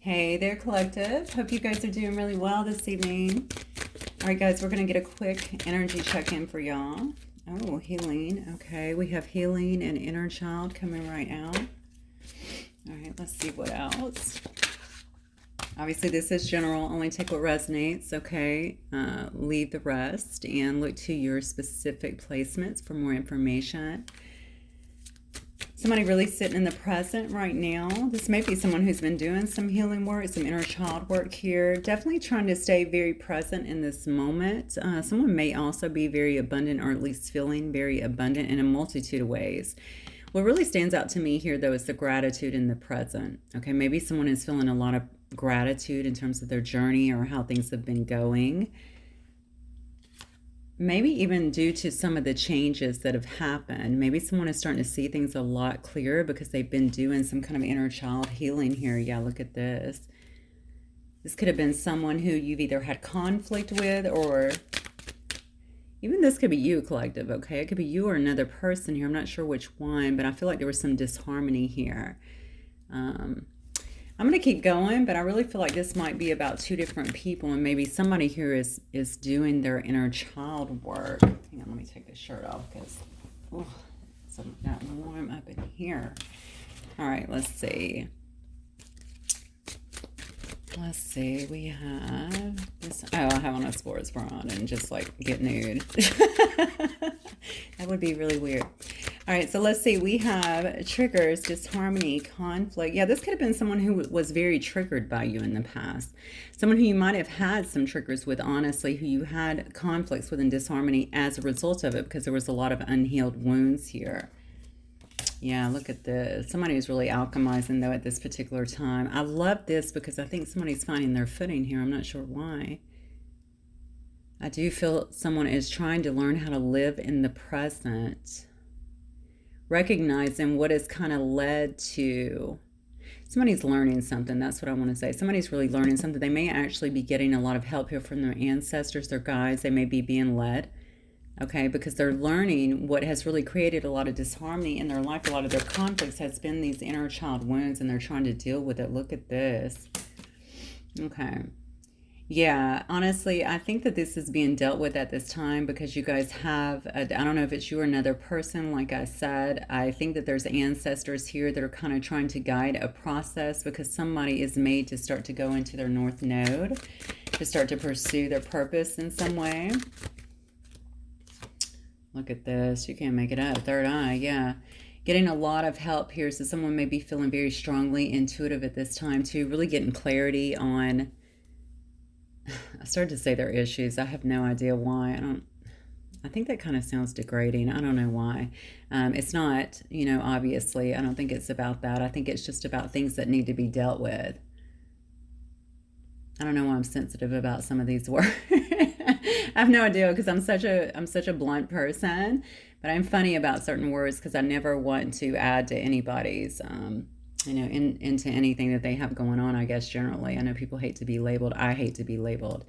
Hey there, Collective. Hope you guys are doing really well this evening. All right, guys, we're going to get a quick energy check-in for y'all. Oh, healing. Okay, we have healing and inner child coming right out. All right, let's see what else. Obviously, this is general. Only take what resonates, okay? Leave the rest and look to your specific placements for more information. Somebody really sitting in the present right now. This may be someone who's been doing some healing work, some inner child work here. Definitely trying to stay very present in this moment. Someone may also be very abundant, or at least feeling very abundant in a multitude of ways. What really stands out to me here, though, is the gratitude in the present. Okay, maybe someone is feeling a lot of gratitude in terms of their journey or how things have been going. Maybe even due to some of the changes that have happened. Maybe someone is starting to see things a lot clearer because they've been doing some kind of inner child healing here. Yeah, look at this. This could have been someone who you've either had conflict with, or even this could be you, Collective, okay? It could be you or another person here. I'm not sure which one, but I feel like there was some disharmony here. I'm going to keep going, but I really feel like this might be about two different people, and maybe somebody here is doing their inner child work. Hang on, let me take this shirt off because it's not warm up in here. All right, let's see. Let's see, we have this. Oh, I have on a sports bra and just like get nude. That would be really weird. All right, so let's see. We have triggers, disharmony, conflict. Yeah, this could have been someone who was very triggered by you in the past. Someone who you might have had some triggers with, honestly, who you had conflicts with and disharmony as a result of it, because there was a lot of unhealed wounds here. Yeah, look at this. Somebody who's really alchemizing, though, at this particular time. I love this because I think somebody's finding their footing here. I'm not sure why. I do feel someone is trying to learn how to live in the present, recognizing what has kind of led to... Somebody's learning something. That's what I want to say. Somebody's really learning something. They may actually be getting a lot of help here from their ancestors, their guides. They may be being led. Okay, because they're learning what has really created a lot of disharmony in their life. A lot of their conflicts has been these inner child wounds, and they're trying to deal with it. Look at this. Okay. Yeah, honestly, I think that this is being dealt with at this time because you guys have, I don't know if it's you or another person, like I said. I think that there's ancestors here that are kind of trying to guide a process because somebody is made to start to go into their North Node, to start to pursue their purpose in some way. Look at this. You can't make it up. Third eye, yeah. Getting a lot of help here. So someone may be feeling very strongly intuitive at this time too. Really getting clarity on... I started to say their issues. I have no idea why. I think that kind of sounds degrading. I don't know why. It's not, obviously. I don't think it's about that. I think it's just about things that need to be dealt with. I don't know why I'm sensitive about some of these words. I have no idea because I'm such a blunt person, but I'm funny about certain words because I never want to add to anybody's, into anything that they have going on, I guess, generally. I know people hate to be labeled. I hate to be labeled.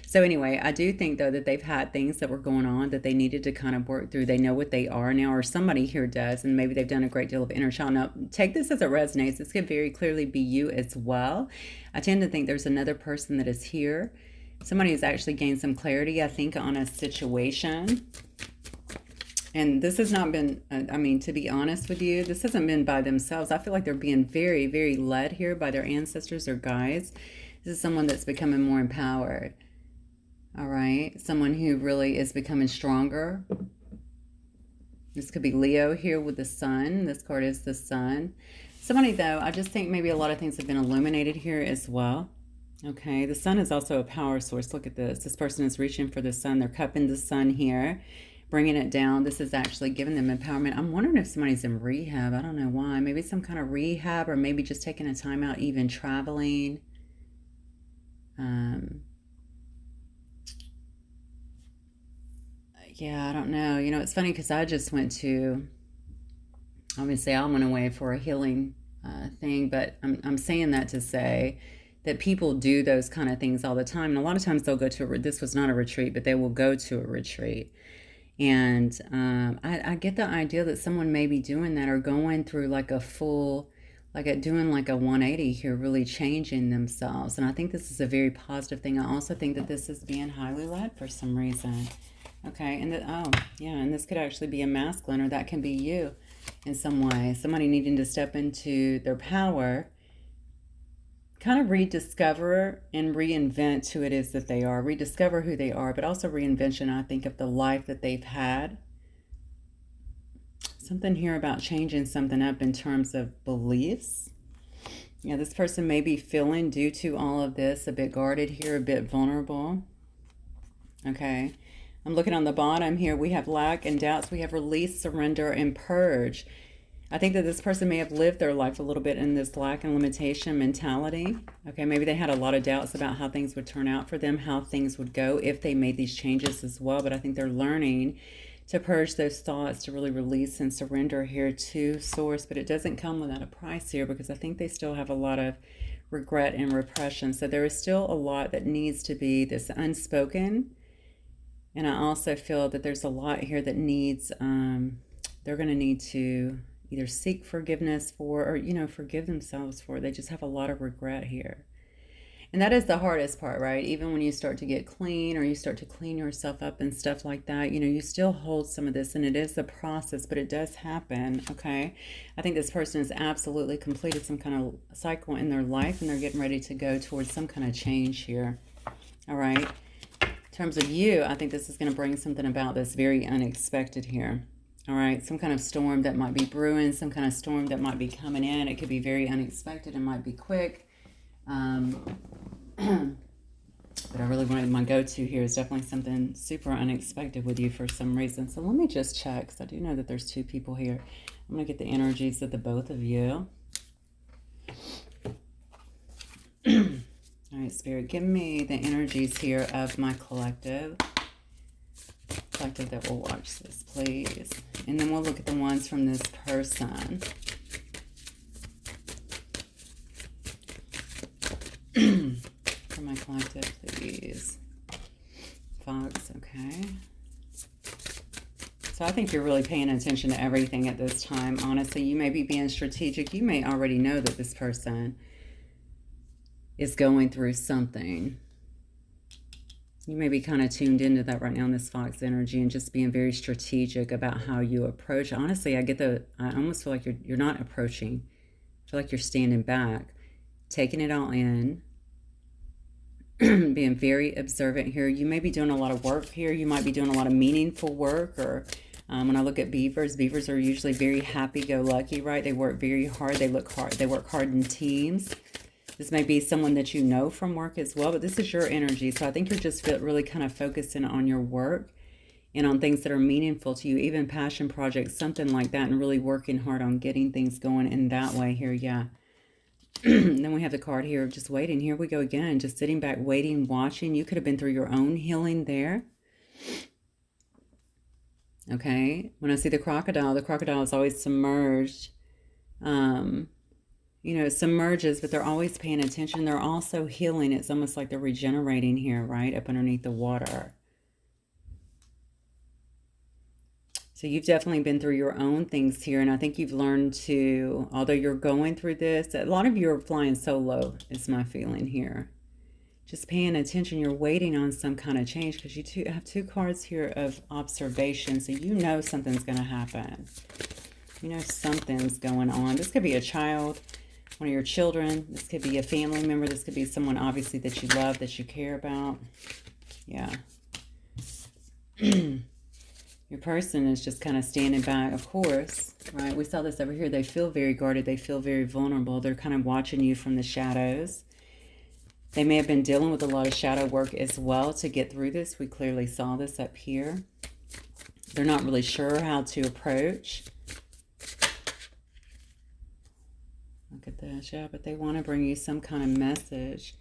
So anyway, I do think, though, that they've had things that were going on that they needed to kind of work through. They know what they are now, or somebody here does, and maybe they've done a great deal of inner child. Now, take this as it resonates. This could very clearly be you as well. I tend to think there's another person that is here. Somebody has actually gained some clarity, I think, on a situation. And this has not been, to be honest with you, this hasn't been by themselves. I feel like they're being very, very led here by their ancestors or guides. This is someone that's becoming more empowered. All right. Someone who really is becoming stronger. This could be Leo here with the sun. This card is the sun. Somebody, though, I just think maybe a lot of things have been illuminated here as well. Okay. The sun is also a power source. Look at this. This person is reaching for the sun. They're cupping the sun here, bringing it down. This is actually giving them empowerment. I'm wondering if somebody's in rehab. I don't know why. Maybe some kind of rehab, or maybe just taking a time out, even traveling. Yeah, I don't know. It's funny because I just went to, obviously I went away for a healing thing, but I'm saying that to say that people do those kind of things all the time. And a lot of times they'll go to, this was not a retreat, but they will go to a retreat. And I get the idea that someone may be doing that, or going through like a full like at doing like a 180 here, really changing themselves. And I think this is a very positive thing. I also think that this is being highly led for some reason. Okay, and oh, yeah, and this could actually be a masculine, or that can be you in some way. Somebody needing to step into their power, kind of rediscover and reinvent who it is that they are, rediscover who they are, but also reinvention, I think, of the life that they've had. Something here about changing something up in terms of beliefs. Yeah, this person may be feeling, due to all of this, a bit guarded here, a bit vulnerable. Okay. I'm looking on the bottom here. We have lack and doubts. We have release, surrender, and purge. I think that this person may have lived their life a little bit in this lack and limitation mentality. Okay, maybe they had a lot of doubts about how things would turn out for them, how things would go if they made these changes as well. But I think they're learning to purge those thoughts, to really release and surrender here to source. But it doesn't come without a price here, because I think they still have a lot of regret and repression. So there is still a lot that needs to be this unspoken. And I also feel that there's a lot here that needs, they're going to need to either seek forgiveness for, or, forgive themselves for. They just have a lot of regret here. And that is the hardest part, right? Even when you start to get clean, or you start to clean yourself up and stuff like that, you still hold some of this, and it is the process, but it does happen, okay? I think this person has absolutely completed some kind of cycle in their life, and they're getting ready to go towards some kind of change here, all right? In terms of you, I think this is going to bring something about that's very unexpected here. All right, some kind of storm that might be brewing, some kind of storm that might be coming in. It could be very unexpected and might be quick. But I really wanted, my go-to here is definitely something super unexpected with you for some reason. So let me just check, because I do know that there's two people here. I'm going to get the energies of the both of you. All right, Spirit, give me the energies here of my collective. Collective that will watch this, please. And then we'll look at the ones from this person. For my collective, please. Fox, okay. So I think you're really paying attention to everything at this time. Honestly, you may be being strategic. You may already know that this person is going through something. You may be kind of tuned into that right now in this Fox energy, and just being very strategic about how you approach. Honestly, I almost feel like you're not approaching. I feel like you're standing back, taking it all in, being very observant here. You may be doing a lot of work here. You might be doing a lot of meaningful work, or when I look at beavers are usually very happy-go-lucky, right? They work very hard. They work hard in teams. This may be someone that you know from work as well, but this is your energy. So I think you're just really kind of focusing on your work and on things that are meaningful to you, even passion projects, something like that, and really working hard on getting things going in that way here, yeah. Then we have the card here, just waiting. Here we go again, just sitting back, waiting, watching. You could have been through your own healing there. Okay, when I see the crocodile is always submerged. It submerges, but they're always paying attention. They're also healing. It's almost like they're regenerating here, right? Up underneath the water. So you've definitely been through your own things here. And I think you've learned to, although you're going through this, a lot of you are flying solo, is my feeling here. Just paying attention. You're waiting on some kind of change, because you have two cards here of observation. So you know something's going to happen. You know something's going on. This could be a child, one of your children. This could be a family member. This could be someone obviously that you love, that you care about. Yeah. Your person is just kind of standing back, of course, right? We saw this over here. They feel very guarded. They feel very vulnerable. They're kind of watching you from the shadows. They may have been dealing with a lot of shadow work as well to get through this. We clearly saw this up here. They're not really sure how to approach. Look at this, yeah, but they want to bring you some kind of message.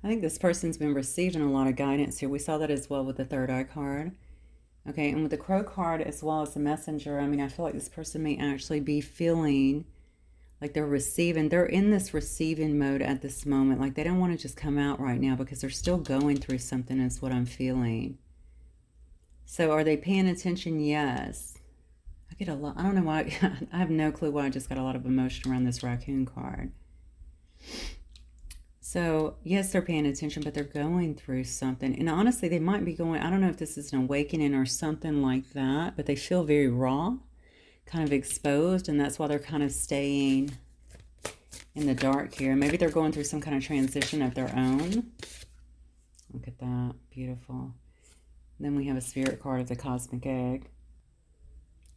I think this person's been receiving a lot of guidance here. We saw that as well with the third eye card. Okay, and with the crow card as well as the messenger, I mean, I feel like this person may actually be feeling like they're receiving. They're in this receiving mode at this moment. Like they don't want to just come out right now, because they're still going through something, is what I'm feeling. So are they paying attention? Yes. I get a lot. I don't know why. I have no clue why I just got a lot of emotion around this raccoon card. So, yes, they're paying attention, but they're going through something. And honestly, they might be going, I don't know if this is an awakening or something like that, but they feel very raw, kind of exposed, and that's why they're kind of staying in the dark here. Maybe they're going through some kind of transition of their own. Look at that. Beautiful. Then we have a spirit card of the cosmic egg.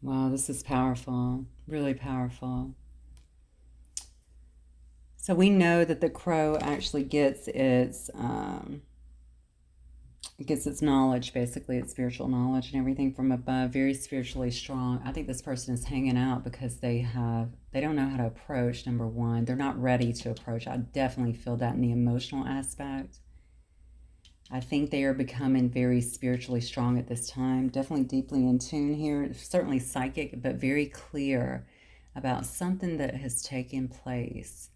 Wow, this is powerful. Really powerful. So we know that the crow actually gets its knowledge, basically its spiritual knowledge and everything from above, very spiritually strong. I think this person is hanging out because they don't know how to approach, number one. They're not ready to approach. I definitely feel that in the emotional aspect. I think they are becoming very spiritually strong at this time. Definitely deeply in tune here. Certainly psychic, but very clear about something that has taken place.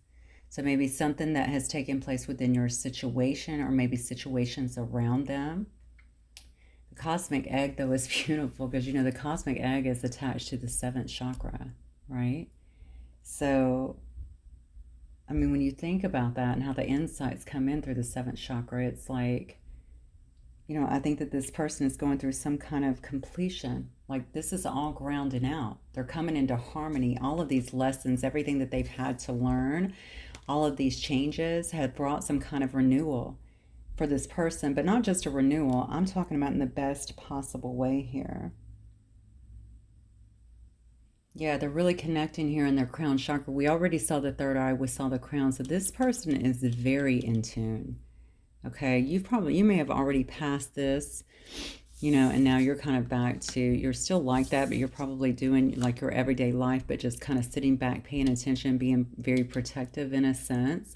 So maybe something that has taken place within your situation or maybe situations around them. The cosmic egg, though, is beautiful because, you know, the cosmic egg is attached to the 7th chakra, right? So, I mean, when you think about that and how the insights come in through the 7th chakra, it's like, you know, I think that this person is going through some kind of completion. Like this is all grounding out. They're coming into harmony. All of these lessons, everything that they've had to learn, all of these changes have brought some kind of renewal for this person, but not just a renewal. I'm talking about in the best possible way here. Yeah, they're really connecting here in their crown chakra. We already saw the third eye. We saw the crown. So this person is very in tune. Okay, you may have already passed this, you know, and now you're kind of back to, you're still like that, but you're probably doing like your everyday life, but just kind of sitting back, paying attention, being very protective in a sense.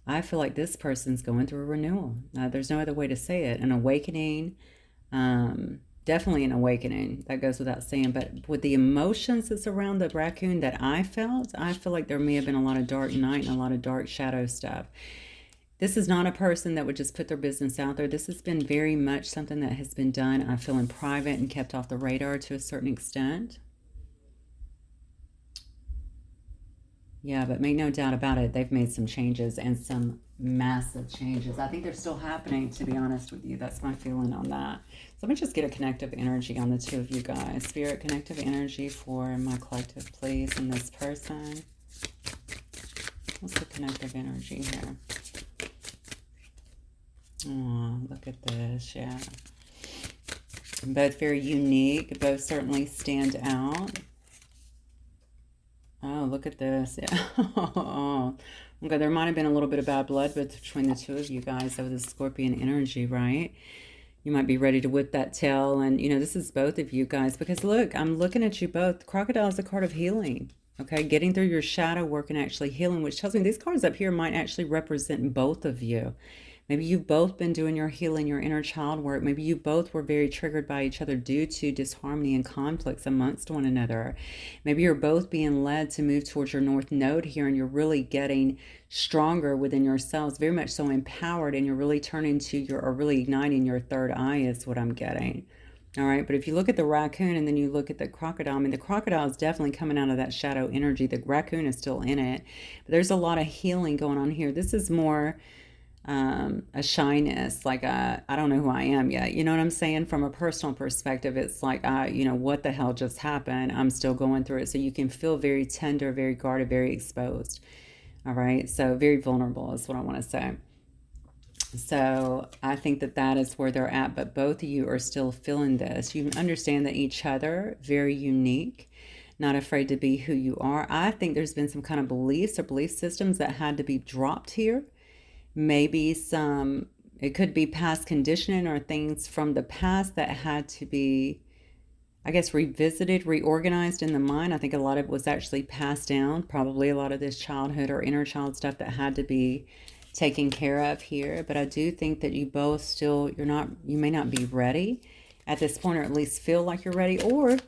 I feel like this person's going through a renewal. There's no other way to say it. An awakening, definitely an awakening. That goes without saying. But with the emotions that's around the raccoon that I felt, I feel like there may have been a lot of dark night and a lot of dark shadow stuff. This is not a person that would just put their business out there. This has been very much something that has been done, I feel, in private and kept off the radar to a certain extent. Yeah, but make no doubt about it, they've made some changes and some massive changes. I think they're still happening, to be honest with you. That's my feeling on that. So let me just get a connective energy on the two of you guys. Spirit, connective energy for my collective, please, and this person. What's the connective energy here? Oh, look at this, yeah. Both very unique, both certainly stand out. Oh, look at this, yeah. Oh, okay, there might have been a little bit of bad blood between the two of you guys over the Scorpion energy, right? You might be ready to whip that tail, and, you know, this is both of you guys, because look, I'm looking at you both. Crocodile is a card of healing. Okay, getting through your shadow work and actually healing, which tells me these cards up here might actually represent both of you. Maybe you've both been doing your healing, your inner child work. Maybe you both were very triggered by each other due to disharmony and conflicts amongst one another. Maybe you're both being led to move towards your North Node here, and you're really getting stronger within yourselves, very much so empowered, and you're really turning to your, or really igniting your third eye is what I'm getting. All right, but if you look at the raccoon and then you look at the crocodile, I mean, the crocodile is definitely coming out of that shadow energy. The raccoon is still in it, but there's a lot of healing going on here. This is more a shyness, like I don't know who I am yet. You know what I'm saying? From a personal perspective, it's like, you know, what the hell just happened? I'm still going through it. So you can feel very tender, very guarded, very exposed. All right. So very vulnerable is what I want to say. So I think that that is where they're at, but both of you are still feeling this. You understand that each other, very unique, not afraid to be who you are. I think there's been some kind of beliefs or belief systems that had to be dropped here. Maybe some, it could be past conditioning or things from the past that had to be, I guess, revisited, reorganized in the mind. I think a lot of it was actually passed down, probably a lot of this childhood or inner child stuff that had to be taken care of here. But I do think that you both still, you may not be ready at this point, or at least feel like you're ready, or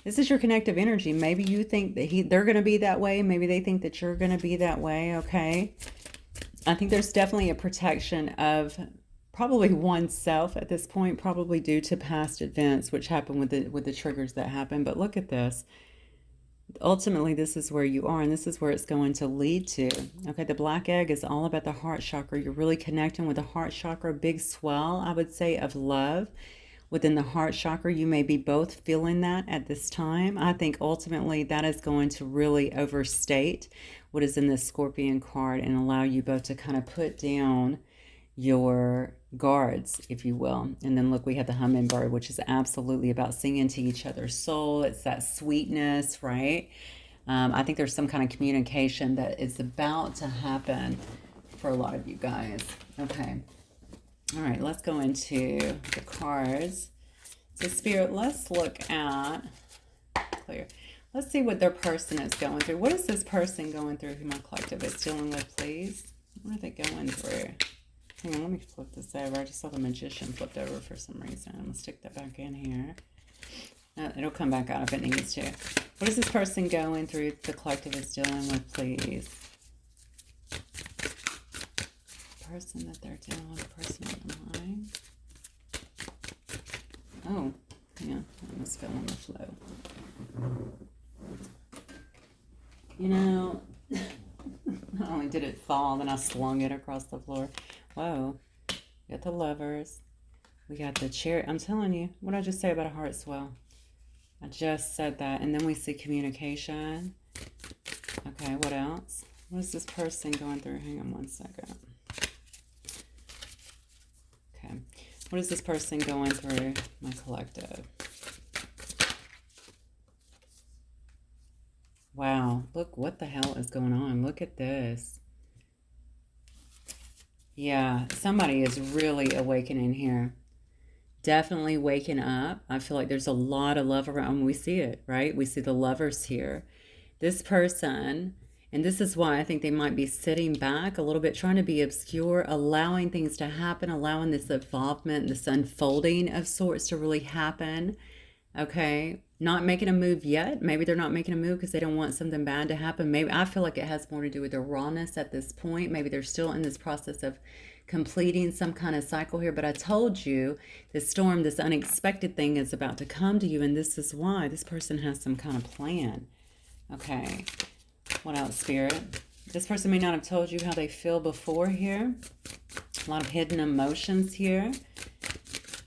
this is your connective energy. Maybe you think that they're going to be that way. Maybe they think that you're going to be that way. Okay. I think there's definitely a protection of probably oneself at this point, probably due to past events which happened with the triggers that happened. But look at this. Ultimately, this is where you are, and this is where it's going to lead to. Okay, the black egg is all about the heart chakra. You're really connecting with the heart chakra, big swell, I would say, of love within the heart chakra. You may be both feeling that at this time. I think ultimately that is going to really overstate what is in this Scorpion card and allow you both to kind of put down your guards, if you will. And then look, we have the hummingbird, which is absolutely about singing to each other's soul. It's that sweetness, right? I think there's some kind of communication that is about to happen for a lot of you guys. Okay. All right, let's go into the cards. So Spirit, let's look at, clear. Let's see what their person is going through. What is this person going through who my collective is dealing with, please? What are they going through? Hang on, let me flip this over. I just saw the Magician flipped over for some reason. I'm going to stick that back in here. It'll come back out if it needs to. What is this person going through the collective is dealing with, please? Person that they're dealing with, person on the line. Oh, yeah, I must feel on the flow. You know, not only did it fall, then I slung it across the floor. Whoa, we got the Lovers. We got the Chariot. I'm telling you, what did I just say about a heart swell? I just said that. And then we see communication. Okay, what else? What is this person going through? Hang on one second. Okay, what is this person going through, my collective? Wow, look, what the hell is going on? Look at this. Yeah, somebody is really awakening here. Definitely waking up. I feel like there's a lot of love around. We see it, right? We see the Lovers here. This person, and this is why I think they might be sitting back a little bit, trying to be obscure, allowing things to happen, allowing this involvement, this unfolding of sorts to really happen. Okay, not making a move yet. Maybe they're not making a move because they don't want something bad to happen. Maybe I feel like it has more to do with their rawness at this point. Maybe they're still in this process of completing some kind of cycle here. But I told you this storm, this unexpected thing is about to come to you. And this is why this person has some kind of plan. Okay, what else, Spirit? This person may not have told you how they feel before here. A lot of hidden emotions here.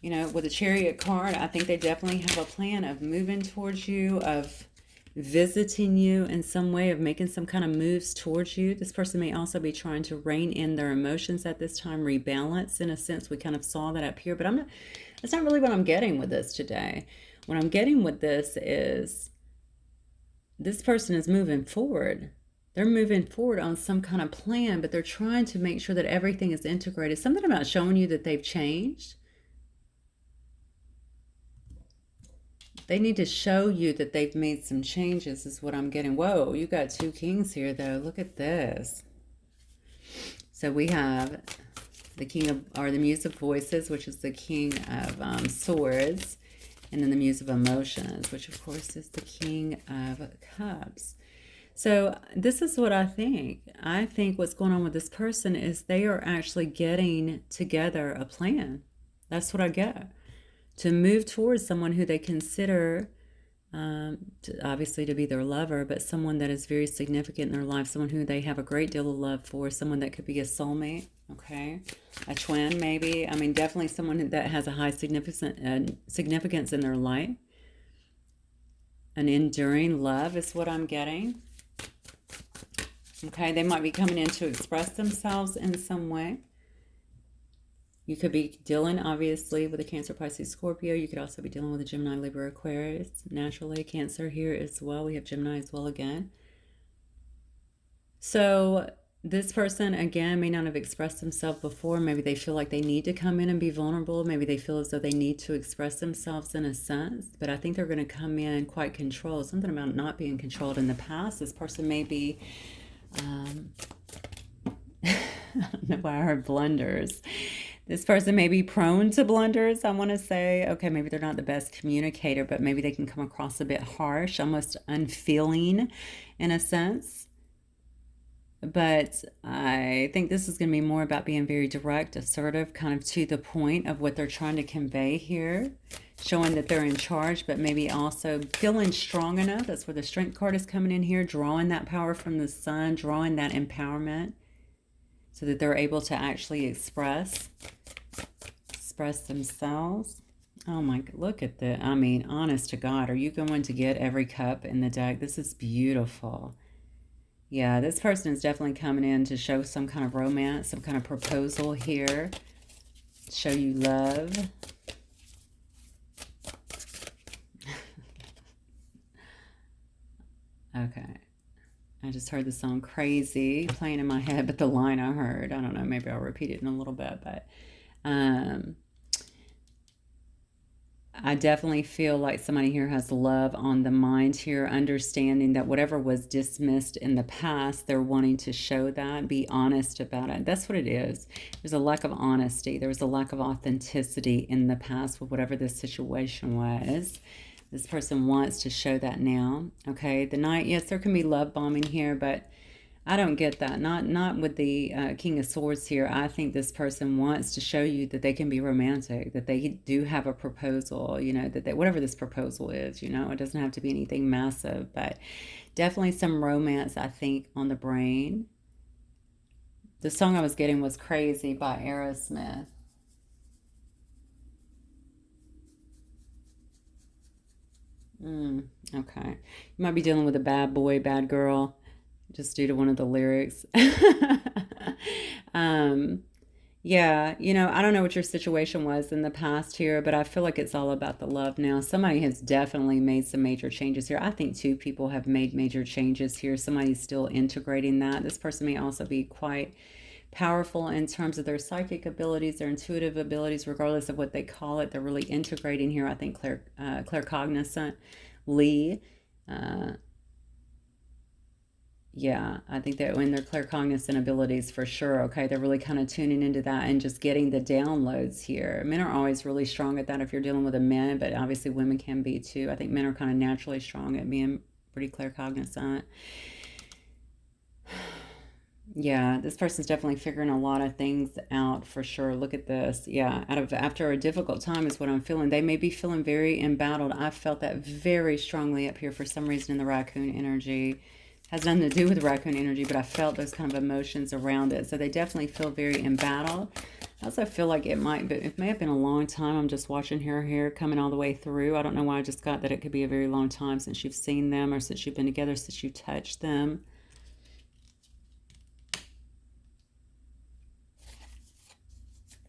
You know, with the Chariot card, I think they definitely have a plan of moving towards you, of visiting you in some way, of making some kind of moves towards you. This person may also be trying to rein in their emotions at this time, rebalance in a sense. We kind of saw that up here, but that's not really what I'm getting with this today. What I'm getting with this is this person is moving forward. They're moving forward on some kind of plan, but they're trying to make sure that everything is integrated. Something about showing you that they've changed. They need to show you that they've made some changes is what I'm getting. Whoa, you got two kings here, though. Look at this. So we have the king of, or the muse of voices, which is the king of swords. And then the muse of emotions, which of course is the king of cups. So this is what I think. I think what's going on with this person is they are actually getting together a plan. That's what I get. To move towards someone who they consider, obviously to be their lover, but someone that is very significant in their life, someone who they have a great deal of love for, someone that could be a soulmate, okay? A twin, maybe. I mean, definitely someone that has a high significance in their life. An enduring love is what I'm getting. Okay, they might be coming in to express themselves in some way. You could be dealing, obviously, with a Cancer, Pisces, Scorpio. You could also be dealing with a Gemini, Libra, Aquarius. Naturally, Cancer here as well. We have Gemini as well again. So this person, again, may not have expressed themselves before. Maybe they feel like they need to come in and be vulnerable. Maybe they feel as though they need to express themselves in a sense. But I think they're going to come in quite controlled. Something about not being controlled in the past. This person may be... I don't know why I heard blunders. This person may be prone to blunders, I want to say. Okay, maybe they're not the best communicator, but maybe they can come across a bit harsh, almost unfeeling in a sense. But I think this is going to be more about being very direct, assertive, kind of to the point of what they're trying to convey here, showing that they're in charge, but maybe also feeling strong enough. That's where the strength card is coming in here, drawing that power from the sun, drawing that empowerment so that they're able to actually express themselves. Oh my, look at the, I mean, honest to God, are you going to get every cup in the deck? This is beautiful. Yeah, this person is definitely coming in to show some kind of romance, some kind of proposal here. Show you love. Okay. I just heard the song Crazy playing in my head, but the line I heard, I don't know, maybe I'll repeat it in a little bit, but I definitely feel like somebody here has love on the mind here, understanding that whatever was dismissed in the past, they're wanting to show that, be honest about it. That's what it is. There's a lack of honesty. There was a lack of authenticity in the past with whatever this situation was. This person wants to show that now. Okay, the Knight, yes, there can be love bombing here, but I don't get that. Not with the King of Swords here. I think this person wants to show you that they can be romantic, that they do have a proposal, you know, that they, whatever this proposal is, you know, it doesn't have to be anything massive, but definitely some romance, I think, on the brain. The song I was getting was Crazy by Aerosmith. Okay. You might be dealing with a bad boy, bad girl, just due to one of the lyrics. um, yeah, you know, I don't know what your situation was in the past here, but I feel like it's all about the love now. Somebody has definitely made some major changes here. I think two people have made major changes here. Somebody's still integrating that. This person may also be quite powerful in terms of their psychic abilities, their intuitive abilities, regardless of what they call it. They're really integrating here, I think, claircognizantly. Uh, yeah, I think that when their claircognizant abilities for sure, okay, they're really kind of tuning into that and just getting the downloads here. Men are always really strong at that if you're dealing with a man, but obviously women can be too. I think men are kind of naturally strong at being pretty claircognizant. Yeah, this person's definitely figuring a lot of things out for sure. Look at this. Yeah, after a difficult time is what I'm feeling. They may be feeling very embattled. I felt that very strongly up here for some reason in the raccoon energy. Has nothing to do with raccoon energy, but I felt those kind of emotions around it. So they definitely feel very embattled. I also feel like it may have been a long time. I'm just watching her hair coming all the way through. I don't know why I just got that it could be a very long time since you've seen them or since you've been together, since you touched them.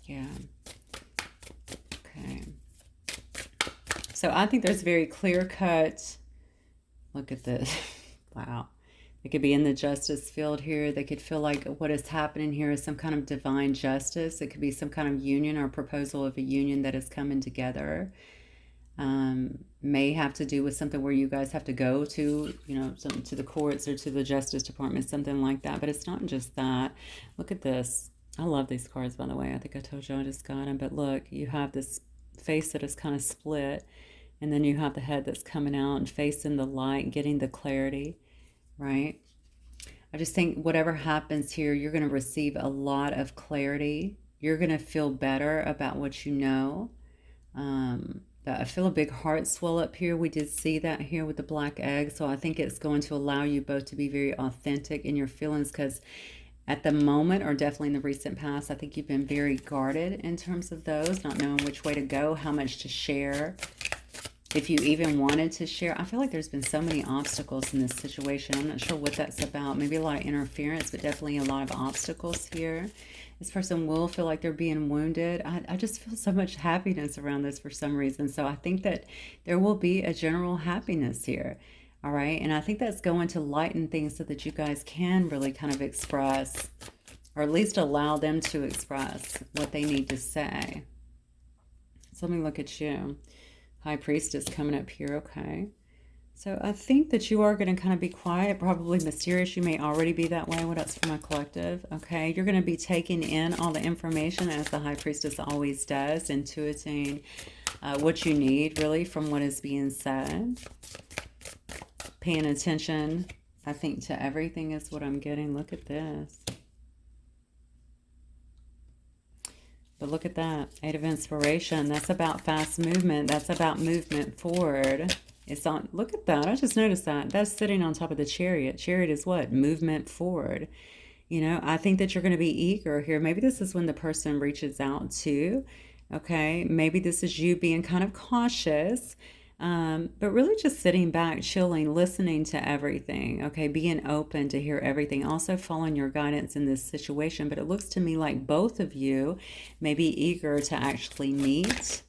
Yeah. Okay. So I think there's very clear cut. Look at this. Wow. They could be in the justice field here. They could feel like what is happening here is some kind of divine justice. It could be some kind of union or proposal of a union that is coming together. May have to do with something where you guys have to go to, you know, to the courts or to the Justice Department, something like that. But it's not just that. Look at this. I love these cards, by the way. I think I told you I just got them. But look, you have this face that is kind of split. And then you have the head that's coming out and facing the light, getting the clarity, right? I just think whatever happens here, you're going to receive a lot of clarity. You're going to feel better about what you know. I feel a big heart swell up here. We did see that here with the black egg. So I think it's going to allow you both to be very authentic in your feelings because at the moment, or definitely in the recent past, I think you've been very guarded in terms of those, not knowing which way to go, how much to share. If you even wanted to share, I feel like there's been so many obstacles in this situation. I'm not sure what that's about. Maybe a lot of interference, but definitely a lot of obstacles here. This person will feel like they're being wounded. I just feel so much happiness around this for some reason. So I think that there will be a general happiness here. All right. And I think that's going to lighten things so that you guys can really kind of express, or at least allow them to express what they need to say. So let me look at you. High Priestess coming up here, okay. So I think that you are going to kind of be quiet, probably mysterious. You may already be that way. What else for my collective? Okay, you're going to be taking in all the information as the High Priestess always does, intuiting what you need really from what is being said. Paying attention I think to everything is what I'm getting. Look at this. But look at that. Eight of Inspiration. That's about fast movement. That's about movement forward. It's on, look at that. I just noticed that. That's sitting on top of the Chariot. Chariot is what? Movement forward. You know, I think that you're going to be eager here. Maybe this is when the person reaches out to, okay? Maybe this is you being kind of cautious, but really just sitting back, chilling, listening to everything, okay? Being open to hear everything. Also following your guidance in this situation. But it looks to me like both of you may be eager to actually meet,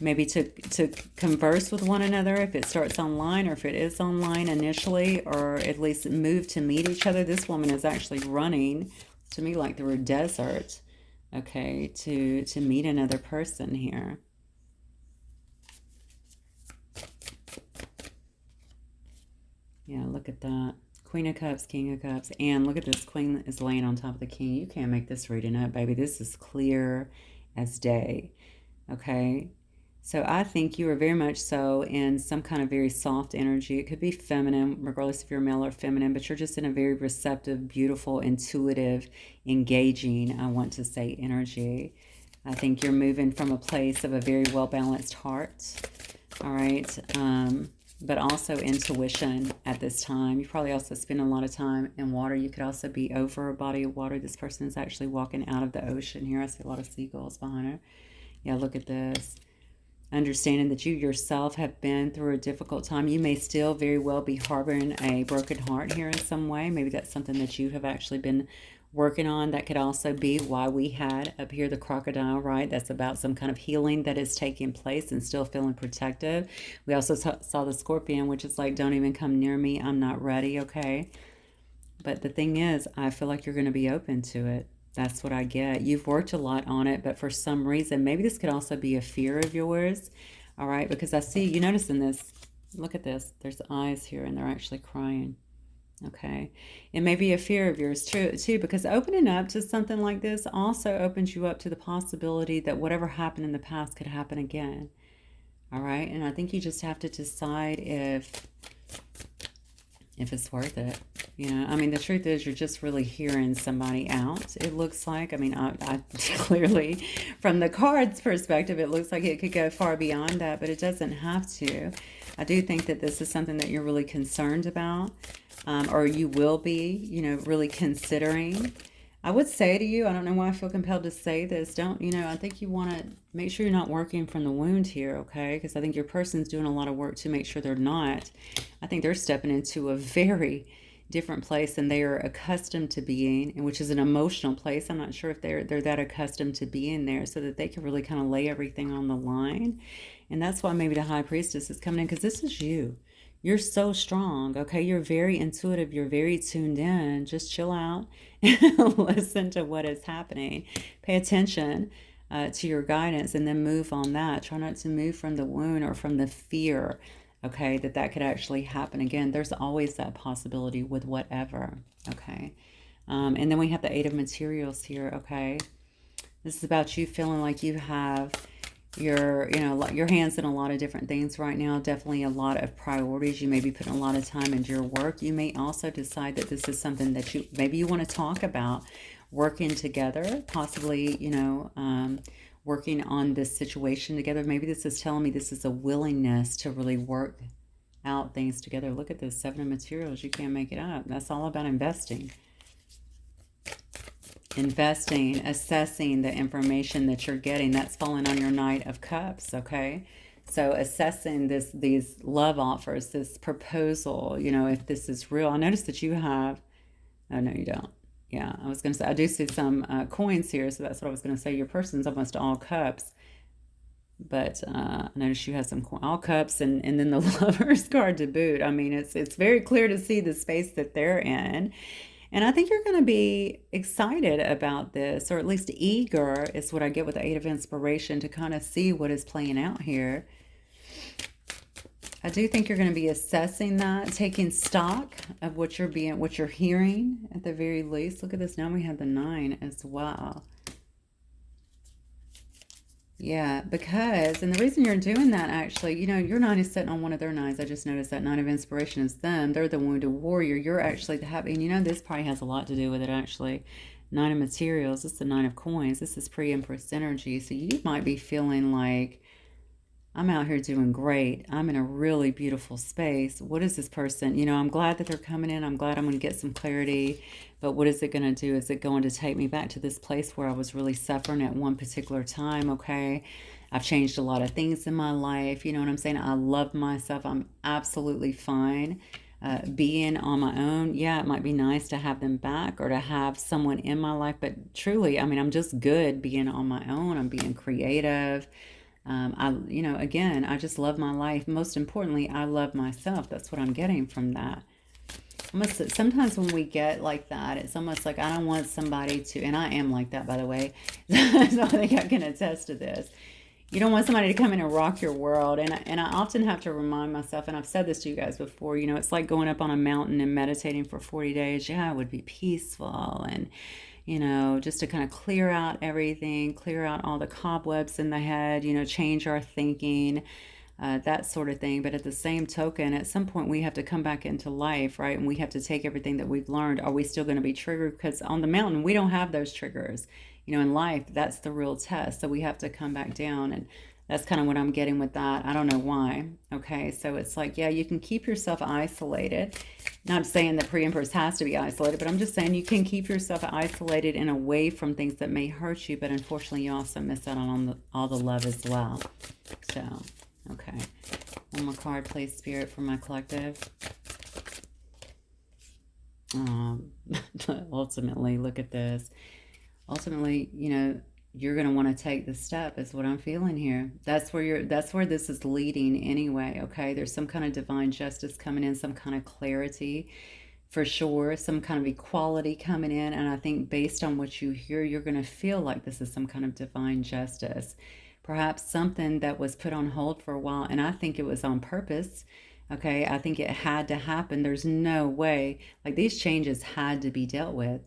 maybe to converse with one another, if it starts online or if it is online initially, or at least move to meet each other. This woman is actually running, to me, like through a desert, okay, to meet another person here. Yeah, look at that. Queen of Cups, King of Cups, and look at this. Queen is laying on top of the King. You can't make this reading up, baby. This is clear as day, okay? So I think you are very much so in some kind of very soft energy. It could be feminine, regardless if you're male or feminine, but you're just in a very receptive, beautiful, intuitive, engaging, I want to say, energy. I think you're moving from a place of a very well-balanced heart, all right? But also intuition at this time. You probably also spend a lot of time in water. You could also be over a body of water. This person is actually walking out of the ocean here. I see a lot of seagulls behind her. Yeah, look at this. Understanding that you yourself have been through a difficult time. You may still very well be harboring a broken heart here in some way. Maybe that's something that you have actually been working on. That could also be why we had up here the crocodile, right? That's about some kind of healing that is taking place and still feeling protective. We also saw the scorpion, which is like, don't even come near me. I'm not ready, okay? But the thing is, I feel like you're going to be open to it. That's what I get. You've worked a lot on it, but for some reason, maybe this could also be a fear of yours, all right? Because I see, you notice in this, look at this, there's eyes here and they're actually crying, okay? It may be a fear of yours too, because opening up to something like this also opens you up to the possibility that whatever happened in the past could happen again, all right? And I think you just have to decide if it's worth it. You know, I mean, the truth is you're just really hearing somebody out, it looks like. I mean, I clearly, from the cards perspective, it looks like it could go far beyond that, but it doesn't have to. I do think that this is something that you're really concerned about, or you will be, you know, really considering. I would say to you, I don't know why I feel compelled to say this. Don't, you know, I think you want to make sure you're not working from the wound here, okay? Because I think your person's doing a lot of work to make sure they're not. I think they're stepping into a very different place than they are accustomed to being, and which is an emotional place. I'm not sure if they're that accustomed to being there, so that they can really kind of lay everything on the line. And that's why maybe the High Priestess is coming in, because this is you. You're so strong, okay? You're very intuitive. You're very tuned in. Just chill out and listen to what is happening. Pay attention to your guidance and then move on that. Try not to move from the wound or from the fear, okay, that could actually happen again. There's always that possibility with whatever, okay? And then we have the Eight of Materials here, okay? This is about you feeling like you have your hands in a lot of different things right now. Definitely a lot of priorities. You may be putting a lot of time into your work. You may also decide that this is something that maybe you want to talk about, working together, possibly, you know, working on this situation together. Maybe this is telling me this is a willingness to really work out things together. Look at this, Seven of Materials. You can't make it up. That's all about investing. Investing, assessing the information that you're getting. That's falling on your Knight of Cups, okay? So assessing these love offers, this proposal, you know, if this is real. I noticed that you have, oh, no, you don't. Yeah, I was going to say, I do see some coins here, so that's what I was going to say. Your person's almost all cups. But I noticed you have some all cups and then the Lover's card to boot. I mean, it's very clear to see the space that they're in. And I think you're going to be excited about this, or at least eager is what I get with the Eight of Inspiration, to kind of see what is playing out here. I do think you're going to be assessing that, taking stock of what you're hearing at the very least. Look at this. Now we have the 9 as well. Yeah, because, and the reason you're doing that actually, your nine is sitting on one of their nines. I just noticed that nine of inspiration is them. They're the wounded warrior. You're actually the happy, and this probably has a lot to do with it actually. Nine of materials, this is the nine of coins. This is pre-empress energy. So you might be feeling like, I'm out here doing great. I'm in a really beautiful space. What is this person? I'm glad that they're coming in. I'm glad I'm going to get some clarity. But what is it going to do? Is it going to take me back to this place where I was really suffering at one particular time? Okay. I've changed a lot of things in my life. You know what I'm saying? I love myself. I'm absolutely fine. Being on my own, yeah, it might be nice to have them back or to have someone in my life. But truly, I mean, I'm just good being on my own. I'm being creative. Again, I just love my life. Most importantly, I love myself. That's what I'm getting from that. Sometimes when we get like that, it's almost like I don't want somebody to, and I am like that, by the way. So I think I can attest to this. You don't want somebody to come in and rock your world. And I often have to remind myself, and I've said this to you guys before, it's like going up on a mountain and meditating for 40 days. Yeah, it would be peaceful and just to kind of clear out everything, clear out all the cobwebs in the head, change our thinking, that sort of thing. But at the same token, at some point we have to come back into life, right? And we have to take everything that we've learned. Are we still going to be triggered? Because on the mountain, we don't have those triggers. In life, that's the real test. So we have to come back down. And that's kind of what I'm getting with that. I don't know why. Okay, so it's like, yeah, you can keep yourself isolated. Not saying that pre-empress has to be isolated, but I'm just saying you can keep yourself isolated and away from things that may hurt you, but unfortunately you also miss out on all the love as well. So, okay. One more card, please, Spirit, for my collective. Ultimately, look at this. Ultimately, you're going to want to take the step is what I'm feeling here. That's where this is leading anyway. Okay. There's some kind of divine justice coming in, some kind of clarity for sure, some kind of equality coming in. And I think based on what you hear, you're going to feel like this is some kind of divine justice, perhaps something that was put on hold for a while. And I think it was on purpose. Okay. I think it had to happen. There's no way, like, these changes had to be dealt with.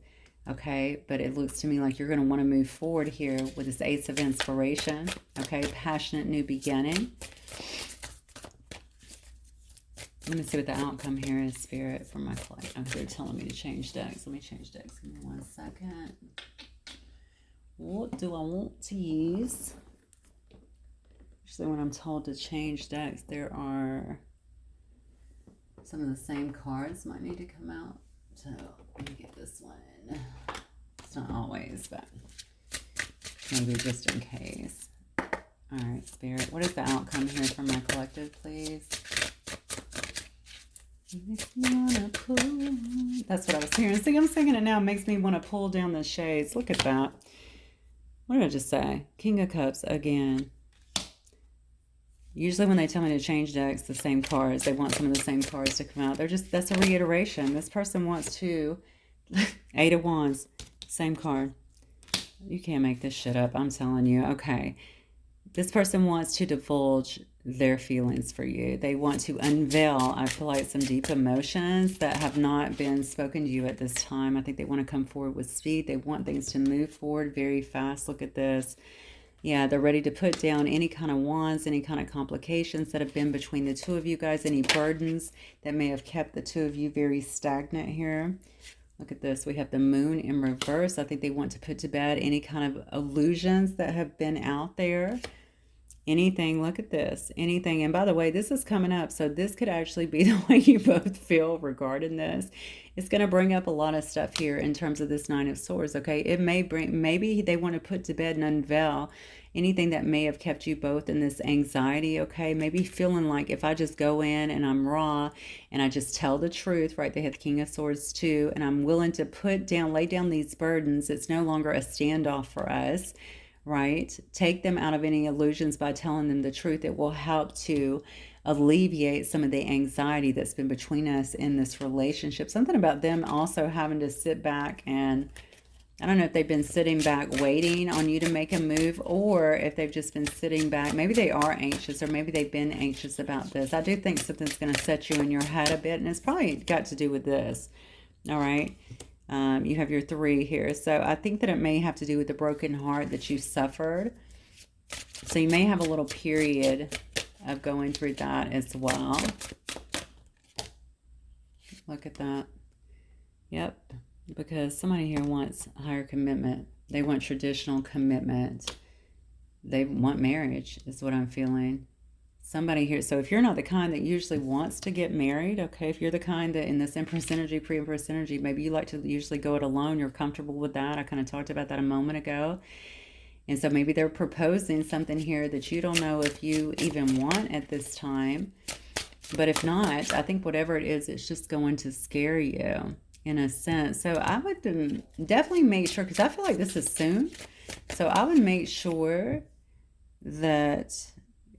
Okay, but it looks to me like you're going to want to move forward here with this Ace of Inspiration. Okay, passionate new beginning. Let me see what the outcome here is, Spirit, for my client. Oh, they're telling me to change decks. Let me change decks. Give me 1 second. What do I want to use? Actually, when I'm told to change decks, there are some of the same cards might need to come out. So let me get this one. It's not always, but maybe just in case. All right, Spirit. What is the outcome here for my collective, please? Makes me wanna pull. That's what I was hearing. See, I'm singing it now. It makes me want to pull down the shades. Look at that. What did I just say? King of Cups again. Usually when they tell me to change decks, the same cards, they want some of the same cards to come out. That's a reiteration. This person wants to, 8 of Wands, same card. You can't make this shit up, I'm telling you. Okay. This person wants to divulge their feelings for you. They want to unveil, I feel like, some deep emotions that have not been spoken to you at this time. I think they want to come forward with speed. They want things to move forward very fast. Look at this. Yeah, they're ready to put down any kind of wands, any kind of complications that have been between the two of you guys, any burdens that may have kept the two of you very stagnant here. Look at this. We have the moon in reverse. I think they want to put to bed any kind of illusions that have been out there. Anything, look at this, anything. And by the way, this is coming up, so this could actually be the way you both feel regarding this. It's going to bring up a lot of stuff here in terms of this Nine of Swords, okay? It may bring, maybe they want to put to bed and unveil anything that may have kept you both in this anxiety, okay? Maybe feeling like if I just go in and I'm raw and I just tell the truth, right? They have the King of Swords too, and I'm willing to lay down these burdens. It's no longer a standoff for us. Right? Take them out of any illusions by telling them the truth. It will help to alleviate some of the anxiety that's been between us in this relationship. Something about them also having to sit back and, I don't know if they've been sitting back waiting on you to make a move, or if they've just been sitting back. Maybe they are anxious, or maybe they've been anxious about this. I do think something's going to set you in your head a bit, and it's probably got to do with this. All right? You have your 3 here. So I think that it may have to do with the broken heart that you suffered. So you may have a little period of going through that as well. Look at that. Yep. Because somebody here wants higher commitment. They want traditional commitment. They want marriage, is what I'm feeling. Somebody here. So if you're not the kind that usually wants to get married, okay, if you're the kind that in this Empress energy, pre-Empress energy, maybe you like to usually go it alone, you're comfortable with that. I kind of talked about that a moment ago. And so maybe they're proposing something here that you don't know if you even want at this time. But if not, I think whatever it is, it's just going to scare you in a sense. So I would definitely make sure, because I feel like this is soon. So I would make sure that,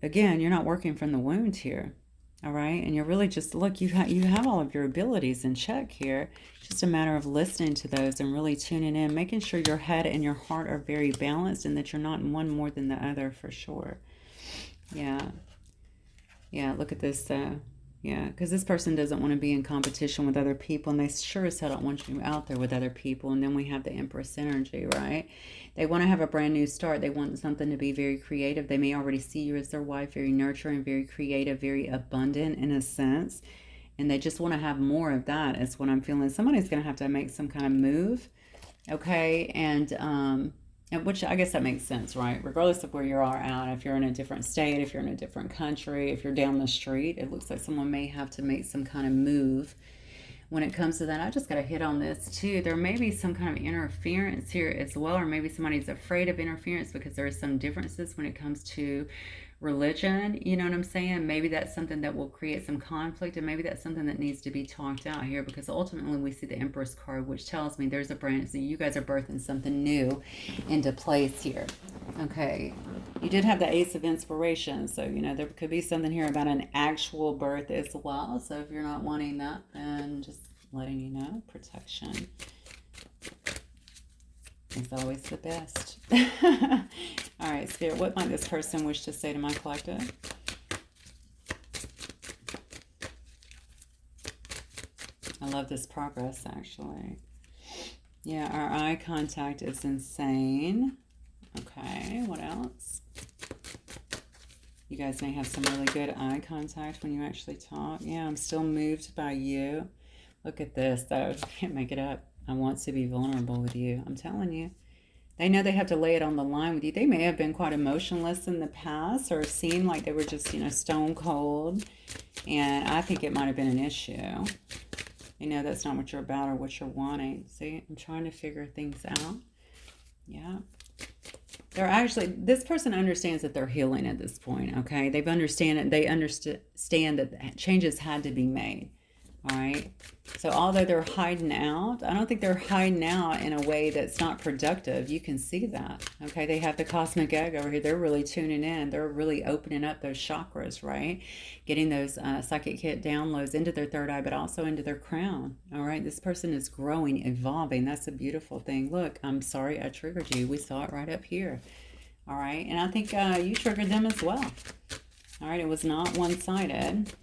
again, you're not working from the wound here. All right. And you're really just, look, you have all of your abilities in check here. It's just a matter of listening to those and really tuning in, making sure your head and your heart are very balanced and that you're not in one more than the other for sure. Yeah. Yeah. Look at this. Yeah. Because this person doesn't want to be in competition with other people, and they sure as hell don't want you out there with other people. And then we have the Empress energy, right? They want to have a brand new start. They want something to be very creative. They may already see you as their wife, very nurturing, very creative, very abundant in a sense. And they just want to have more of that is what I'm feeling. Somebody's going to have to make some kind of move. Okay. And which I guess that makes sense, right? Regardless of where you are at, if you're in a different state, if you're in a different country, if you're down the street, it looks like someone may have to make some kind of move. When it comes to that, I just got to hit on this too. There may be some kind of interference here as well, or maybe somebody's afraid of interference because there are some differences when it comes to religion. You know what I'm saying? Maybe that's something that will create some conflict, and maybe that's something that needs to be talked out here, because ultimately we see the Empress card, which tells me there's a brand. So you guys are birthing something new into place here. Okay. You did have the Ace of Inspiration, so you know there could be something here about an actual birth as well. So if you're not wanting that, then just letting you know, protection is always the best. All right, Spirit, what might this person wish to say to my collective? I love this progress, actually. Yeah, our eye contact is insane. Okay, what else? You guys may have some really good eye contact when you actually talk. Yeah, I'm still moved by you. Look at this, though. I can't make it up. I want to be vulnerable with you. I'm telling you. They know they have to lay it on the line with you. They may have been quite emotionless in the past, or seemed like they were just, you know, stone cold. And I think it might have been an issue. You know, that's not what you're about or what you're wanting. See, I'm trying to figure things out. Yeah. They're actually, this person understands that they're healing at this point, okay? They understand that changes had to be made, all right? So although they're hiding out, I don't think they're hiding out in a way that's not productive. You can see that, okay? They have the cosmic egg over here. They're really tuning in. They're really opening up those chakras, right? Getting those psychic hit downloads into their third eye, but also into their crown, all right? This person is growing, evolving. That's a beautiful thing. Look, I'm sorry I triggered you. We saw it right up here, all right? And I think you triggered them as well, all right? It was not one-sided.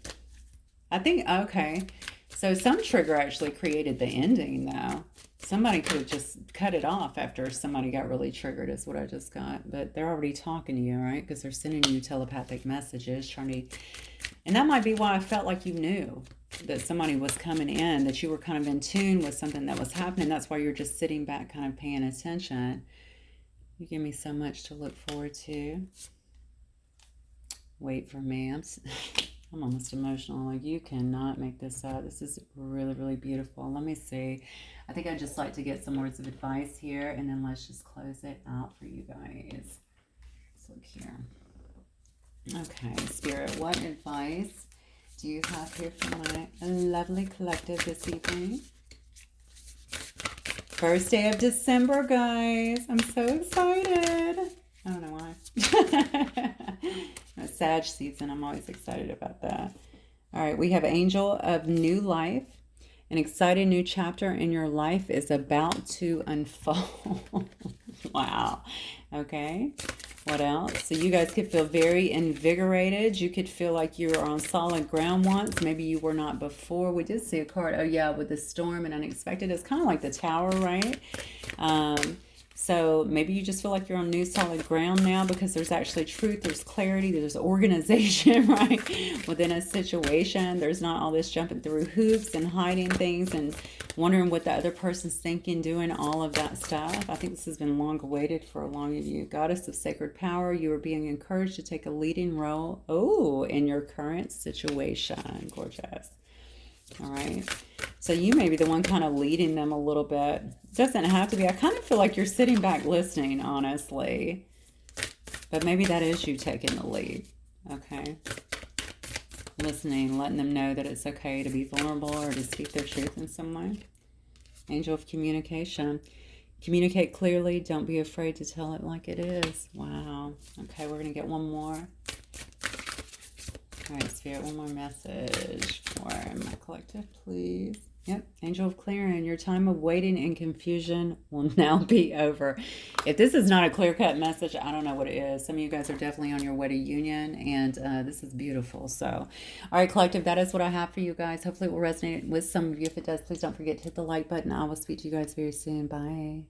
I think, okay. So some trigger actually created the ending, though. Somebody could have just cut it off after somebody got really triggered, is what I just got. But they're already talking to you, right? Because they're sending you telepathic messages, trying to... And that might be why I felt like you knew that somebody was coming in, that you were kind of in tune with something that was happening. That's why you're just sitting back kind of paying attention. You give me so much to look forward to. Wait for me. I'm almost emotional. Like, you cannot make this up. This is really, really beautiful. Let me see. I think I'd just like to get some words of advice here, and then let's just close it out for you guys. Let's look here. Okay, Spirit, what advice do you have here for my lovely collective this evening? First day of December, guys. I'm so excited. I don't know why. A Sag season. I'm always excited about that. All right. We have Angel of New Life. An exciting new chapter in your life is about to unfold. Wow. Okay. What else? So you guys could feel very invigorated. You could feel like you're on solid ground once. Maybe you were not before. We did see a card. Oh, yeah. With the storm and unexpected. It's kind of like the Tower, right? So maybe you just feel like you're on new solid ground now because there's actually truth, there's clarity, there's organization, right? Within a situation, there's not all this jumping through hoops and hiding things and wondering what the other person's thinking, doing all of that stuff. I think this has been long awaited for a long of you. Goddess of sacred power, you are being encouraged to take a leading role, in your current situation. Gorgeous. All right. So you may be the one kind of leading them a little bit. Doesn't have to be. I kind of feel like you're sitting back listening, honestly. But maybe that is you taking the lead. Okay. Listening, letting them know that it's okay to be vulnerable or to speak their truth in some way. Angel of communication. Communicate clearly. Don't be afraid to tell it like it is. Wow. Okay, we're going to get one more. All right, Spirit, one more message for my collective, please. Yep, Angel of Clearing, your time of waiting and confusion will now be over. If this is not a clear-cut message, I don't know what it is. Some of you guys are definitely on your way to union, and this is beautiful. So, all right, collective, that is what I have for you guys. Hopefully it will resonate with some of you. If it does, please don't forget to hit the like button. I will speak to you guys very soon. Bye.